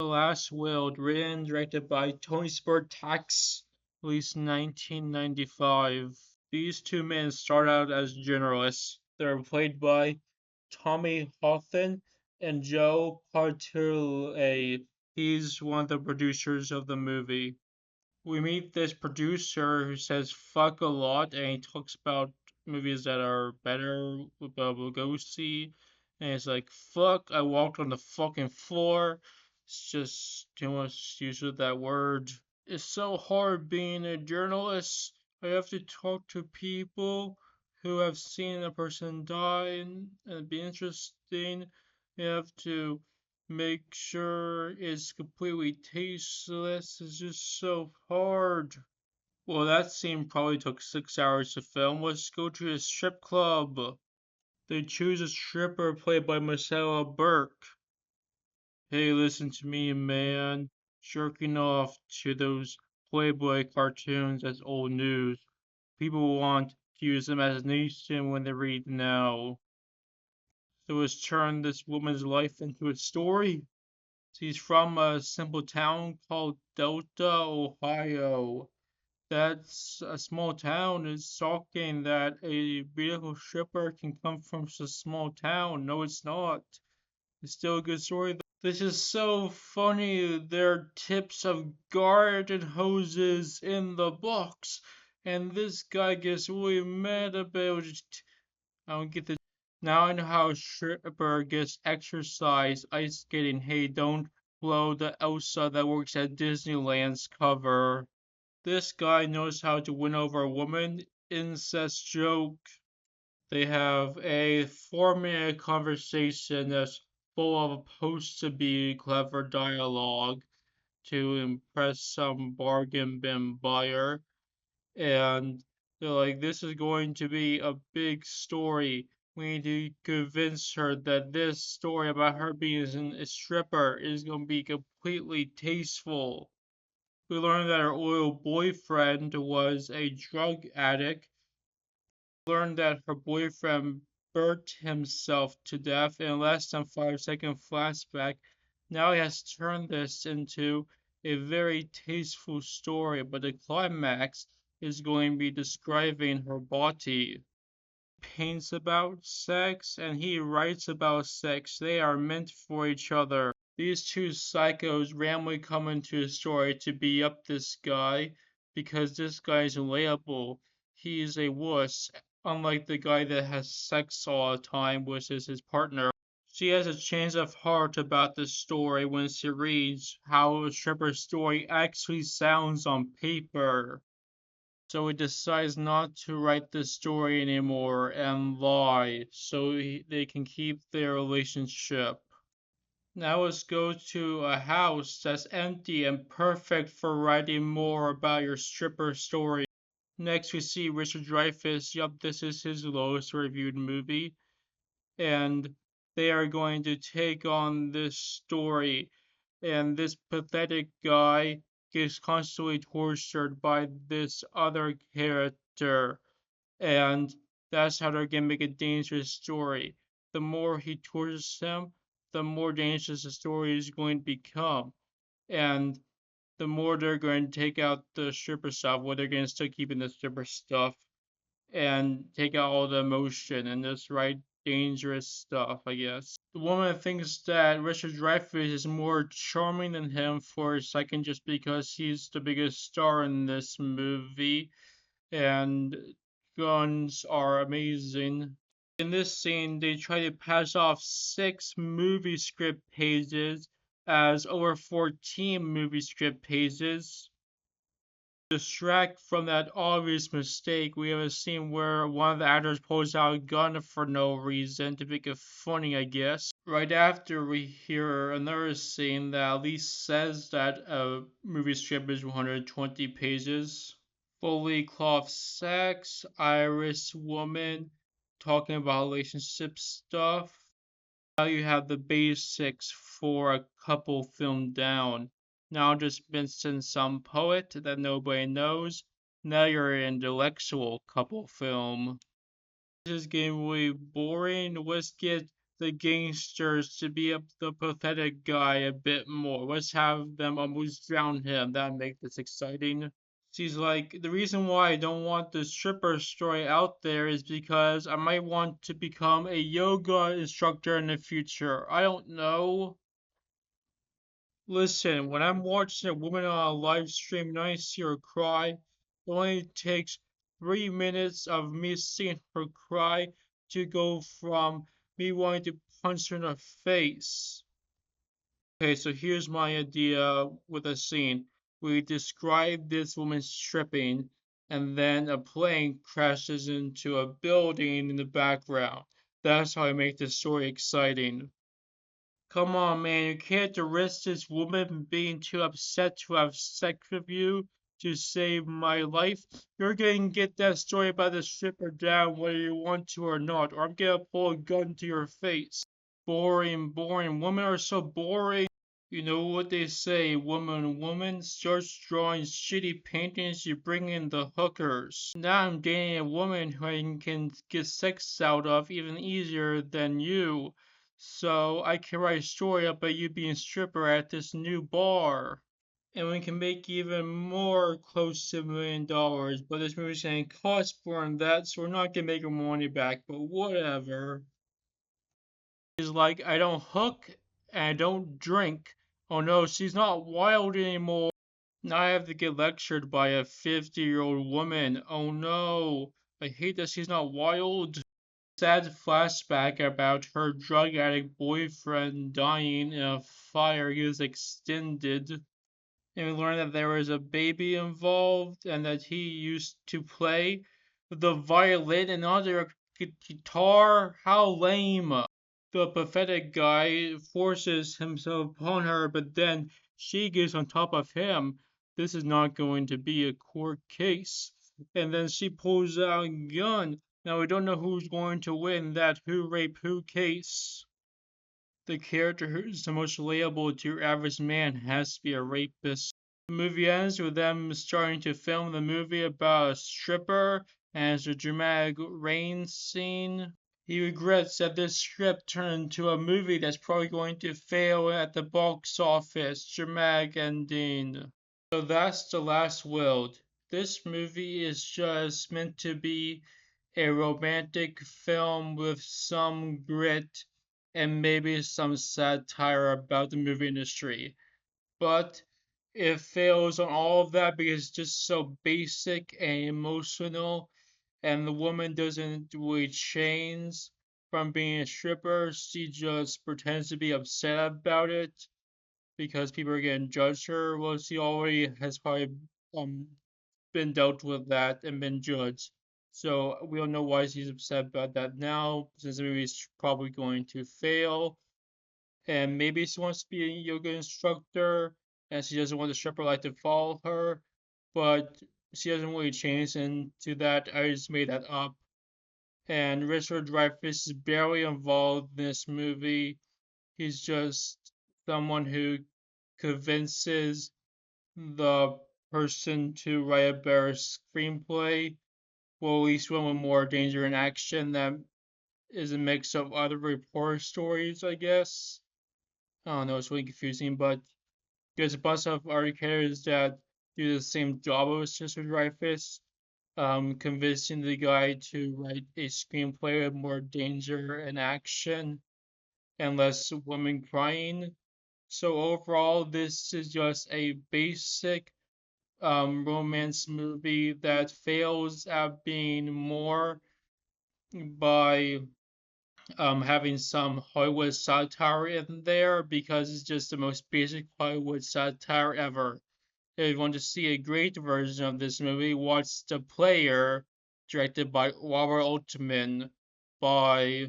Last Will, written and directed by Tony Spartax, released 1995. These two men start out as journalists. They're played by Tommy Hawthorne and Joe Partule. He's one of the producers of the movie. We meet this producer who says fuck a lot and he talks about movies that are better, we'll go see. And it's like, fuck, I walked on the fucking floor. It's just too much use of that word. It's so hard being a journalist. I have to talk to people who have seen a person die and it'd be interesting. You have to make sure it's completely tasteless. It's just so hard. Well, that scene probably took 6 hours to film. Let's go to a strip club. They choose a stripper played by Marcella Burke. Hey, listen to me, man. Jerking off to those Playboy cartoons as old news. People want to use them as nation when they read now. So let's turn this woman's life into a story. She's from a simple town called Delta, Ohio. That's a small town. It's shocking that a beautiful stripper can come from such a small town. No, it's not. It's still a good story. This is so funny. There are tips of garden hoses in the box, and this guy gets really mad about it. I don't get the. Now I know how a stripper gets exercise ice skating. Hey, don't blow the Elsa that works at Disneyland's cover. This guy knows how to win over a woman. Incest joke. They have a 4 minute conversation that's full of supposed to be clever dialogue to impress some bargain bin buyer. And they're like, this is going to be a big story. We need to convince her that this story about her being a stripper is going to be completely tasteful. We learned that her oil boyfriend was a drug addict. Learned that her boyfriend burnt himself to death in less than 5 second flashback. Now he has turned this into a very tasteful story, but the climax is going to be describing her body. Paints about sex and he writes about sex. They are meant for each other. These two psychos randomly come into the story to beat up this guy because this guy is relatable. He is a wuss, unlike the guy that has sex all the time, which is his partner. She has a change of heart about the story when she reads how a stripper's story actually sounds on paper. So he decides not to write the story anymore and lie so they can keep their relationship. Now let's go to a house that's empty and perfect for writing more about your stripper story. Next we see Richard Dreyfuss. Yup, this is his lowest reviewed movie. And they are going to take on this story. And this pathetic guy gets constantly tortured by this other character. And that's how they're going to make a dangerous story. The more he tortures him, the more dangerous the story is going to become. And the more they're going to take out the stripper stuff, where they're going to still keeping the stripper stuff and take out all the emotion and just write dangerous stuff, I guess. The woman thinks that Richard Dreyfuss is more charming than him for a second just because he's the biggest star in this movie, and guns are amazing. In this scene, they try to pass off 6 movie script pages as over 14 movie script pages. Distract from that obvious mistake, we have a scene where one of the actors pulls out a gun for no reason to make it funny, I guess. Right after, we hear another scene that at least says that a movie script is 120 pages. Fully cloth sex, Irish woman talking about relationship stuff. Now you have the basics for a couple film down. Now just mention some poet that nobody knows. Now you're an intellectual couple film. This is getting really boring. Let's get the gangsters to be up the pathetic guy a bit more. Let's have them almost drown him. That make this exciting. She's like, the reason why I don't want the stripper story out there is because I might want to become a yoga instructor in the future. I don't know. Listen, when I'm watching a woman on a live stream and I see her cry, it only takes 3 minutes of me seeing her cry to go from me wanting to punch her in the face. Okay, so here's my idea with a scene. We describe this woman stripping, and then a plane crashes into a building in the background. That's how I make the story exciting. Come on, man, you can't arrest this woman being too upset to have sex with you to save my life. You're gonna get that story about the stripper down whether you want to or not, or I'm gonna pull a gun to your face. Boring, boring. Women are so boring. You know what they say, woman starts drawing shitty paintings, you bring in the hookers. Now I'm dating a woman who I can get sex out of even easier than you. So I can write a story about you being a stripper at this new bar. And we can make even more close to $1 million, but this movie's gonna cost more than that, so we're not gonna make our money back, but whatever. Is like, I don't hook and I don't drink. Oh no, she's not wild anymore. Now I have to get lectured by a 50-year-old woman. Oh no, I hate that she's not wild. Sad flashback about her drug addict boyfriend dying in a fire is extended. And we learn that there was a baby involved and that he used to play the violin and other guitar. How lame. The pathetic guy forces himself upon her, but then she gets on top of him. This is not going to be a court case. And then she pulls out a gun. Now we don't know who's going to win that who rape who case. The character who's the most relatable to your average man has to be a rapist. The movie ends with them starting to film the movie about a stripper and it's a dramatic rain scene. He regrets that this script turned into a movie that's probably going to fail at the box office. Dramatic ending. So that's The Last Will. This movie is just meant to be a romantic film with some grit and maybe some satire about the movie industry. But it fails on all of that because it's just so basic and emotional, and the woman doesn't really change from being a stripper. She just pretends to be upset about it because people are going to judge her. Well, she already has probably um been dealt with that and been judged. So we don't know why she's upset about that now, since the movie's probably going to fail. And maybe she wants to be a yoga instructor, and she doesn't want the stripper like to follow her, but she doesn't really change into that. I just made that up. And Richard Dreyfuss is barely involved in this movie. He's just someone who convinces the person to write a better screenplay, well, at least one with more danger and action that is a mix of other reporter stories, I guess. I don't know, it's really confusing, but there's a bunch of other characters that do the same job as Sister Dreyfus, convincing the guy to write a screenplay with more danger and action and less women crying. So overall, this is just a basic romance movie that fails at being more by having some Hollywood satire in there because it's just the most basic Hollywood satire ever. If you want to see a great version of this movie, watch The Player, directed by Robert Altman. Bye.